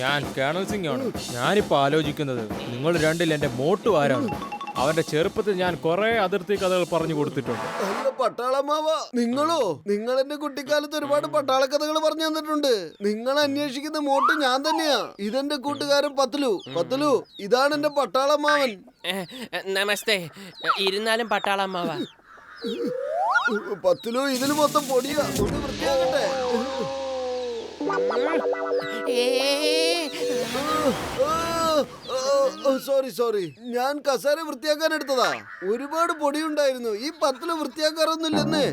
ഞാൻ കേണൽ സിംഗ് ആണ്. ഞാനിപ്പോ ആലോചിക്കുന്നത് നിങ്ങൾ രണ്ടിൽ എന്റെ മോട്ടു ആരാണ്. അവന്റെ ചെറുപ്പത്തിൽ ഞാൻ കുറെ അതിർത്തി കഥകൾ പറഞ്ഞു കൊടുത്തിട്ടുണ്ട്. അല്ല പട്ടാളമാവ, നിങ്ങളോ? നിങ്ങൾ എന്റെ കുട്ടിക്കാലത്ത് ഒരുപാട് പട്ടാള കഥകൾ പറഞ്ഞു തന്നിട്ടുണ്ട്. നിങ്ങൾ അന്വേഷിക്കുന്ന മോട്ട് ഞാൻ തന്നെയാ. ഇതെന്റെ കൂട്ടുകാരൻ പത്തലു. പത്തലു, ഇതാണ് എന്റെ പട്ടാളമാവൻ. നമസ്തേ. ഇരുന്നാലും പട്ടാളമ്മാവ. പത്തലു, ഇതിന് മൊത്തം പൊടിയാ. ഒന്ന് വൃത്തിയാകട്ടെ. സോറി സോറി, ഞാൻ കസേര വൃത്തിയാക്കാൻ എടുത്തതാ. ഒരുപാട് പൊടിയുണ്ടായിരുന്നു. ഈ പത്തല് വൃത്തിയാക്കാറൊന്നുമില്ലെന്ന്.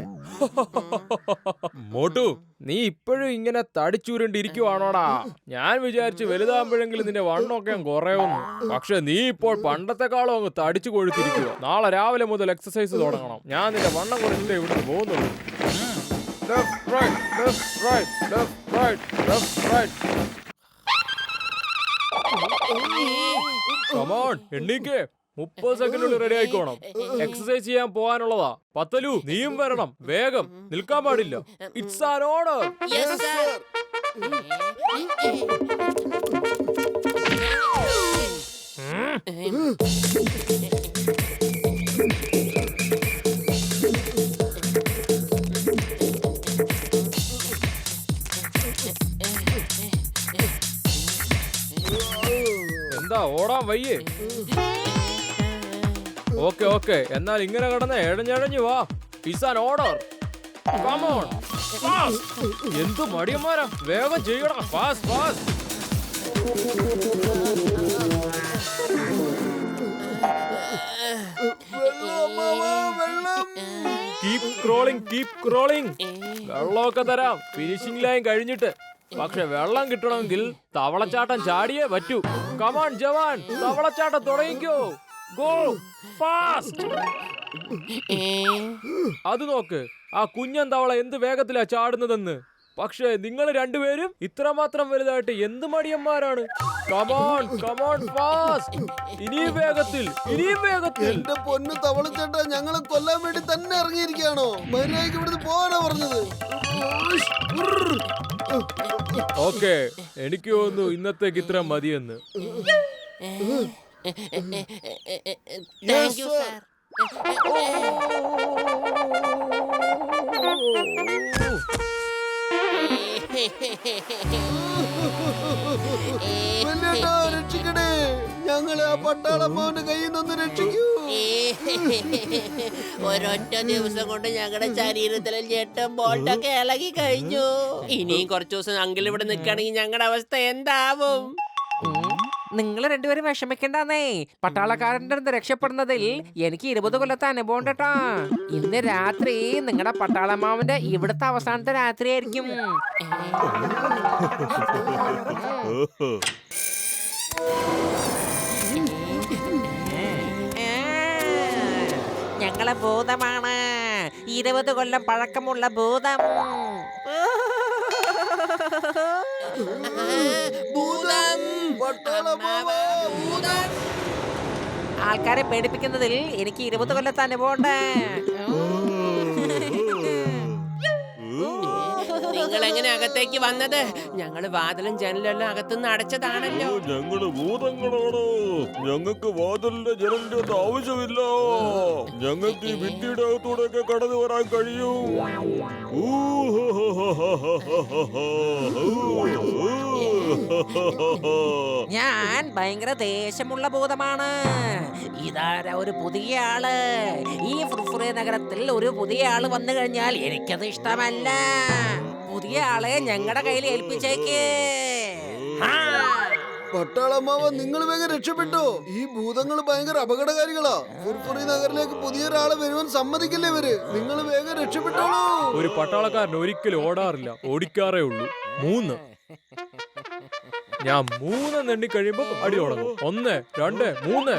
മോട്ടു, നീ ഇപ്പോഴും ഇങ്ങനെ തടിച്ചൂരണ്ടിരിക്കുവാണോടാ? ഞാൻ വിചാരിച്ചു വലുതാകുമ്പോഴെങ്കിലും നിന്റെ വണ്ണമൊക്കെ കുറയുന്നു. പക്ഷെ നീ ഇപ്പോൾ പണ്ടത്തെക്കാളും അങ്ങ് തടിച്ചു കൊഴുത്തിരിക്കുക. നാളെ രാവിലെ മുതൽ എക്സസൈസ് തുടങ്ങണം. ഞാൻ നിന്റെ വണ്ണം കുറച്ചിട്ടേ ഇവിടെ പോകുന്നുള്ളൂ. Left, right, left, right, left, right, left, right. Come on, എണ്ണീക്ക്. 30 സെക്കൻഡിനുള്ളിൽ റെഡി ആയിക്കോണം. എക്സസൈസ് ചെയ്യാൻ പോകാനുള്ളതാ. പത്തലു, നീയും വരണം. വേഗം, നിൽക്കാൻ പാടില്ല. It's an order. Yes, sir. എന്താ ഓടാൻ വയ്യേ? ഓക്കെ ഓക്കെ, എന്നാൽ ഇങ്ങനെ കിടന്ന് എഴഞ്ഞഴഞ്ഞു വാ. It's an order. Come on, fast. എന്ത് മടിയന്മാരാ, വേഗം ചെയ്യണം. Fast fast. Keep crawling, keep crawling. വെള്ളമൊക്കെ തരാം ഫിനിഷിംഗ് ലൈൻ കഴിഞ്ഞിട്ട്. പക്ഷെ വെള്ളം കിട്ടണമെങ്കിൽ തവളച്ചാട്ടം ചാടിയേ പറ്റൂ. കമാൺ ജവാൻ, തവളച്ചാട്ടം തുടങ്ങിക്കോ. Go fast. അത് നോക്ക്, ആ കുഞ്ഞൻ തവള എന്ത് വേഗത്തിലാ ചാടുന്നതെന്ന്. പക്ഷെ നിങ്ങൾ രണ്ടുപേരും ഇത്രമാത്രം വലുതായിട്ട് എന്ത് മടിയന്മാരാണ്. Come on come on fast. ഇനിയും വേഗത്തിൽ, ഇനിയും വേഗത്തിൽ. എന്റെ പൊന്നു തവളച്ചേട്ടാ, ഞങ്ങളെ കൊല്ലാൻ വേണ്ടി തന്നെ ഇറങ്ങിയിരിക്കുകയാണോ? മര്യാദയ്ക്ക് ഇവിടുന്ന് പോകാനാ പറഞ്ഞത്. ഓക്കെ, എനിക്ക് തോന്നുന്നു ഇന്നത്തേക്ക് ഇത്ര മതിയെന്ന്. Thank you, sir. വലിയേട്ടാ, രക്ഷിക്കണേ. ഞങ്ങളെ ആ പട്ടാളമ്മാവന്റെ കയ്യിൽ നിന്ന് രക്ഷിക്കൂ. ഒരൊറ്റ ദിവസം കൊണ്ട് ഞങ്ങളുടെ ശരീരത്തിലെ ഞെട്ടും ബോൾട്ടൊക്കെ ഇളകി കഴിഞ്ഞു. ഇനിയും കുറച്ചു ദിവസം അങ്കിൾ ഇവിടെ നിൽക്കുകയാണെങ്കിൽ ഞങ്ങളുടെ അവസ്ഥ എന്താവും? നിങ്ങൾ രണ്ടുപേരും വിഷമിക്കണ്ടെന്നേ. പട്ടാളക്കാരൻ്റെ അടുത്ത് രക്ഷപ്പെടുന്നതിൽ എനിക്ക് 20 കൊല്ലത്തെ അനുഭവം ഉണ്ട് കേട്ടോ. ഇന്ന് രാത്രി നിങ്ങളുടെ പട്ടാളമാവന്റെ ഇവിടുത്തെ അവസാനത്തെ രാത്രി ആയിരിക്കും. ഞങ്ങളെ ഭൂതമാണ്, 20 കൊല്ലം പഴക്കമുള്ള ഭൂതം. ഭൂതം, ഭൂതം. ആൾക്കാരെ പേടിപ്പിക്കുന്നതിൽ എനിക്ക് 20 കൊല്ലത്തെ അനുഭവം ഉണ്ട്. നിങ്ങൾ എങ്ങനെ അകത്തേക്ക് വന്നത്? ഞങ്ങള് വാതിലും ജനലെല്ലാം അകത്തുനിന്ന് അടച്ചതാണല്ലോ. ഞങ്ങള് ഭൂതങ്ങളാണ്. ഞങ്ങൾക്ക് വാതിലിന്റെ ജനലിന്റെ ഒന്നും ആവശ്യമില്ല. ഞങ്ങൾക്ക് ഈ ഭിത്തിയുടെ അകത്തൂടെ ഒക്കെ കടന്നു വരാൻ കഴിയും. ഞാൻ ഭയങ്കര ദേഷ്യമുള്ള ഭൂതമാണ്. ഇതാരാ ഒരു പുതിയ ആള്? ഈ ഫുർഫുറെ നഗരത്തിൽ ഒരു പുതിയ ആള് വന്നു കഴിഞ്ഞാൽ എനിക്കത് ഇഷ്ടമല്ല. പുതിയ ആളെ ഞങ്ങളുടെ കയ്യിൽ ഏൽപ്പിച്ചേക്ക്. പട്ടാളമ്മാവ, നിങ്ങൾ വേഗം രക്ഷപ്പെട്ടോ. ഈ ഭൂതങ്ങൾ ഭയങ്കര അപകടകാരികളാ. ഫുർഫുറി നഗറിലേക്ക് പുതിയൊരാളെ വരുവാൻ സമ്മതിക്കില്ലേ ഇവര്. നിങ്ങൾ വേഗം രക്ഷപ്പെട്ടോളൂ. ഒരു പട്ടാളക്കാരൻ ഒരിക്കലും ഓടാറില്ല, ഓടിക്കാറേ ഉള്ളൂ. 3. ഞാൻ 3 എണ്ണി കഴിയുമ്പോ അടി തുടങ്ങും. 1 2 3.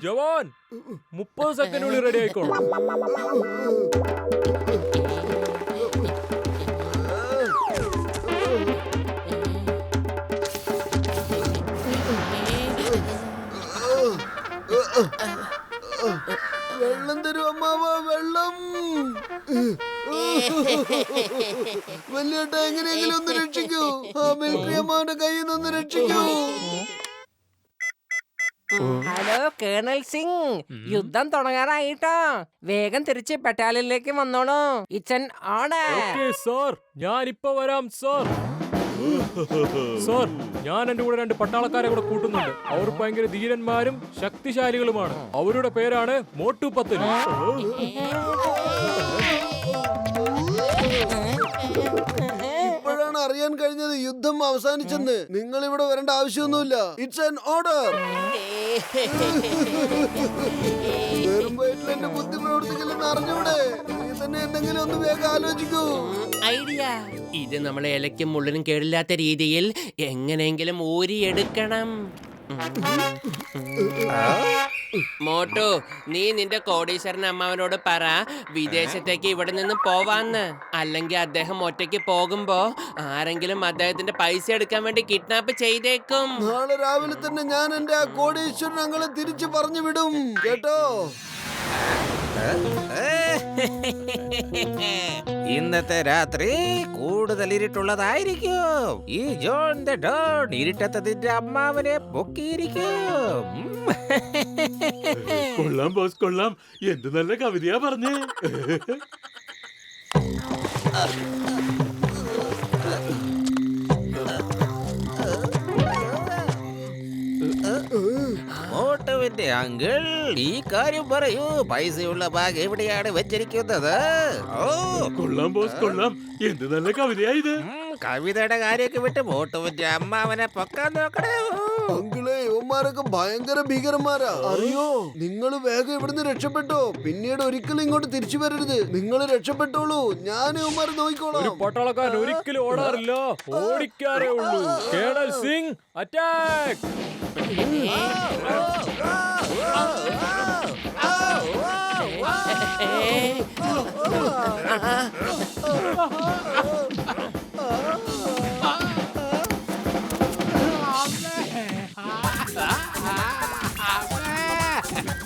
ജവാൻ 30 സെക്കൻഡിനുള്ളിൽ റെഡി ആയിക്കോളും. വെള്ളം തരൂ അമ്മാവ, വെള്ളം. വലിയേട്ട എങ്ങനെയെങ്കിലും ഒന്ന് രക്ഷിക്കൂ. ആ മിലിറ്ററി അമ്മാവന്റെ കയ്യിൽ നിന്ന് രക്ഷിക്കൂ. ഹലോ കേണൽ സിംഗ്, യുദ്ധം തുടങ്ങാനായിട്ടോ. വേഗം തിരിച്ച് ബറ്റാലിയനിലേക്ക് വന്നോളൂ. It's order. ഓക്കേ സർ, ഞാൻ ഇപ്പൊ വരാം സർ. സർ, ഞാൻ എന്റെ കൂടെ 2 പട്ടാളക്കാരെ കൂടെ കൂട്ടുന്നുണ്ട്. അവർ ഭയങ്കര ധീരന്മാരും ശക്തിശാലികളുമാണ്. അവരുടെ പേരാണ് മോട്ടു പത്തലു. ഇപ്പോഴാണ് അറിയാൻ കഴിഞ്ഞത് യുദ്ധം അവസാനിച്ചെന്ന്. നിങ്ങൾ ഇവിടെ വരേണ്ട ആവശ്യമൊന്നുമില്ല. It's an order. വെറും വയറ്റിൽ എന്റെ ബുദ്ധി പ്രവർത്തിക്കില്ലെന്ന് അറിഞ്ഞൂടെ? നീ തന്നെ എന്തെങ്കിലും ഒന്ന് വേഗം ആലോചിക്കൂ. ഐഡിയ. ഇത് നമ്മളെ ഇലയ്ക്കും മുള്ളിനും കേടില്ലാത്ത രീതിയിൽ എങ്ങനെയെങ്കിലും ഊരിയെടുക്കണം. മോട്ടു, നീ നിന്റെ കോടീശ്വരൻ അമ്മാവനോട് പറ വിദേശത്തേക്ക് ഇവിടെ നിന്ന് പോവാന്ന്. അല്ലെങ്കിൽ അദ്ദേഹം ഒറ്റയ്ക്ക് പോകുമ്പോ ആരെങ്കിലും അദ്ദേഹത്തിന്റെ പൈസ എടുക്കാൻ വേണ്ടി കിഡ്നാപ്പ് ചെയ്തേക്കും. നാളെ രാവിലെ തന്നെ ഞാൻ എന്റെ ആ കോടീശ്വരൻ അങ്ങളെ തിരിച്ചു പറഞ്ഞു വിടും. കേട്ടോ? ഇന്നത്തെ രാത്രി കൂടുതൽ ഇരുട്ടുള്ളതായിരിക്കും. ഈ ജോൺ ദ ഡോൺ ഇരുട്ടത്തതിന്റെ അമ്മാവനെ പൊക്കിയിരിക്കും. കൊള്ളാം ബോസ്, കൊള്ളാം. എന്ത് നല്ല കവിതയാ പറഞ്ഞേ. മോട്ടുവിന്റെ അങ്കിൾ ഈ കാര്യം പറയൂ. പൈസയുള്ള ബാഗ് എവിടെയാണ് വെച്ചിരിക്കുന്നത്? ഓ, കൊള്ളാം ബോസ്, കൊള്ളാം. എന്ത് നല്ല കവിതയാ ഇത്. കവിതയുടെ കാര്യമൊക്കെ വിട്ട് മോട്ടുവിന്റെ അമ്മാവനെ പൊക്കാൻ നോക്കണേ. അങ്കിളെ, ഇവന്മാരൊക്കെ ഭയങ്കര ഭീകരന്മാരാ. അറിയോ? നിങ്ങൾ വേഗം ഇവിടുന്ന് രക്ഷപ്പെട്ടോ. പിന്നീട് ഒരിക്കലും ഇങ്ങോട്ട് തിരിച്ചു വരരുത്. നിങ്ങൾ രക്ഷപ്പെട്ടോളൂ. ഞാൻ ഇവന്മാരെ ഒരു നോക്കിക്കോളാം. പട്ടാളക്കാരൻ ഒരിക്കലും ഓടാറില്ല, ഓടിക്കാറേ ഉള്ളൂ. Colonel Singh, attack!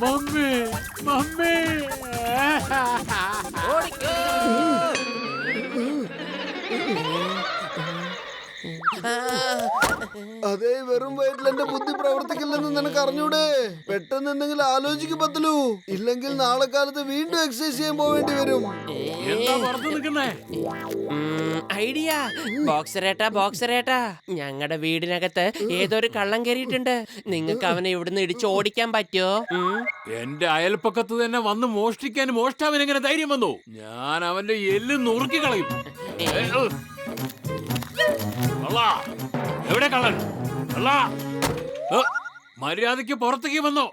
Mummy, mummy. അതേ, വെറും വയറ്റിൽ എന്റെ ബുദ്ധി പ്രവർത്തിക്കില്ലെന്ന് നിനക്ക് അറിഞ്ഞൂടെ? പെട്ടെന്ന് എന്തെങ്കിലും ആലോചിക്കും പത്തലു. ഇല്ലെങ്കിൽ നാളെ കാലത്ത് വീണ്ടും എക്സസൈസ് ചെയ്യാൻ പോവേണ്ടി വരും. എന്താ പറഞ്ഞു നിൽക്കുന്നേ? ഐഡിയ. ബോക്സറേട്ടാ, ബോക്സറേട്ടാ, ഞങ്ങളുടെ വീടിനകത്ത് ഏതൊരു കള്ളം കയറിയിട്ടുണ്ട്. നിങ്ങൾക്ക് അവനെ ഇവിടുന്ന് ഇടിച്ച് ഓടിക്കാൻ പറ്റുമോ? എന്റെ അയൽപ്പക്കത്ത് തന്നെ വന്ന് മോഷ്ടിക്കാൻ മോഷ്ടാവിന് എങ്ങനെ ധൈര്യം വന്നു? ഞാൻ അവന്റെ എല്ല് നുറുക്കി കളയും. കള്ളാ, എവിടെ കള്ളൻ? കള്ളാ, മര്യാദയ്ക്ക് പുറത്തേക്ക് വന്നോ.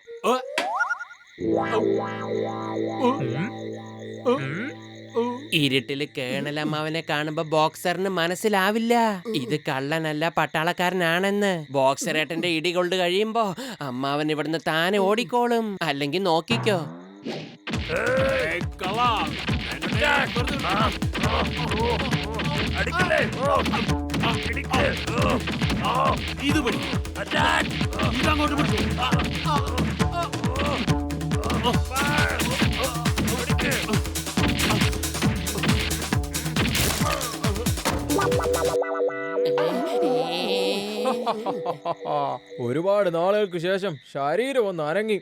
ഇരുട്ടില് കേണൽ അമ്മാവനെ കാണുമ്പോ ബോക്സറിന് മനസ്സിലാവില്ല ഇത് കള്ളനല്ല പട്ടാളക്കാരനാണെന്ന്. ബോക്സറേട്ടന്റെ ഇടി കൊണ്ട് കഴിയുമ്പോ അമ്മാവൻ ഇവിടുന്ന് താനെ ഓടിക്കോളും. അല്ലെങ്കിൽ നോക്കിക്കോ. കള്ളാ, ഇത് പടി ഇതങ്ങോട്ട് പിടിച്ചു. ഒരുപാട് നാളുകൾക്ക് ശേഷം ശരീരം ഒന്ന് അനങ്ങി.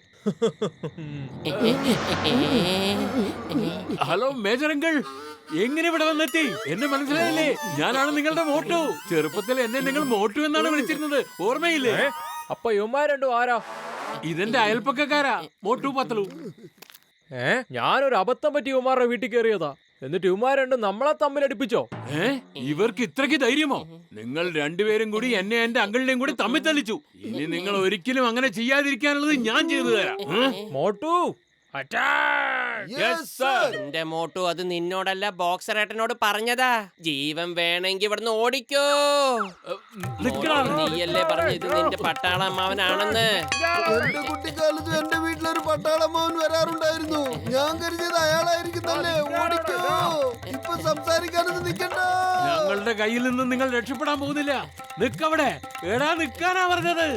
ഹലോ മേജർ അങ്കിൾ, എങ്ങനെ ഇവിടെ വന്നെത്തി? എന്നെ മനസ്സിലായില്ലേ? ഞാനാണ് നിങ്ങളുടെ മോട്ടു. ചെറുപ്പത്തിൽ എന്നെ നിങ്ങൾ മോട്ടു എന്നാണ് വിളിച്ചിരുന്നത്, ഓർമ്മയില്ലേ? അപ്പൊ ഇവന്മാർ രണ്ടും ആരാ? ഇതെന്റെ അയൽപ്പക്കാരാ, മോട്ടു പത്തലു. ഞാനൊരു അബദ്ധം പറ്റി ഇവന്മാരുടെ വീട്ടിൽ കയറിയതാ. എന്നിട്ട് ഇവന്മാർ രണ്ടും നമ്മളെ തമ്മിൽ അടുപ്പിച്ചോ? ഇവർക്ക് ഇത്രയ്ക്ക് ധൈര്യമോ? നിങ്ങൾ രണ്ടുപേരും കൂടി എന്നെ എന്റെ അങ്കിളിനെയും കൂടി തമ്മിൽ തല്ലിച്ചു. ഇനി നിങ്ങൾ ഒരിക്കലും അങ്ങനെ ചെയ്യാതിരിക്കാനുള്ളത് ഞാൻ ചെയ്തു തരാം. മോട്ടു, അറ്റാക്ക്! Yes sir. എന്റെ മോട്ടു അത് നിന്നോടല്ല ബോക്സർ ഏട്ടനോട് പറഞ്ഞതാ. ജീവൻ വേണമെങ്കിൽ ഇവിടുന്ന് ഓടിക്കോ. മോട്ടു, നീയല്ലേ പറഞ്ഞു ഇത് നിന്റെ പട്ടാള അമ്മാവനാണെന്ന്. എന്റെ കുട്ടിക്കാലത്ത് എന്റെ വീട്ടിലൊരു പട്ടാളമ്മാവൻ വരാറുണ്ടായിരുന്നു. ഞാൻ കരുതിയത് അയാളായിരിക്കുന്നല്ലേ. ഓടിക്കോ. ഇപ്പൊ സംസാരിക്കാനൊന്നും നിൽക്കണ്ട. ഞങ്ങളുടെ കയ്യിൽ നിന്ന് നിങ്ങൾ രക്ഷപ്പെടാൻ പോകുന്നില്ല. നിക്കവിടെ. എടാ നിക്കാനാ പറഞ്ഞത്.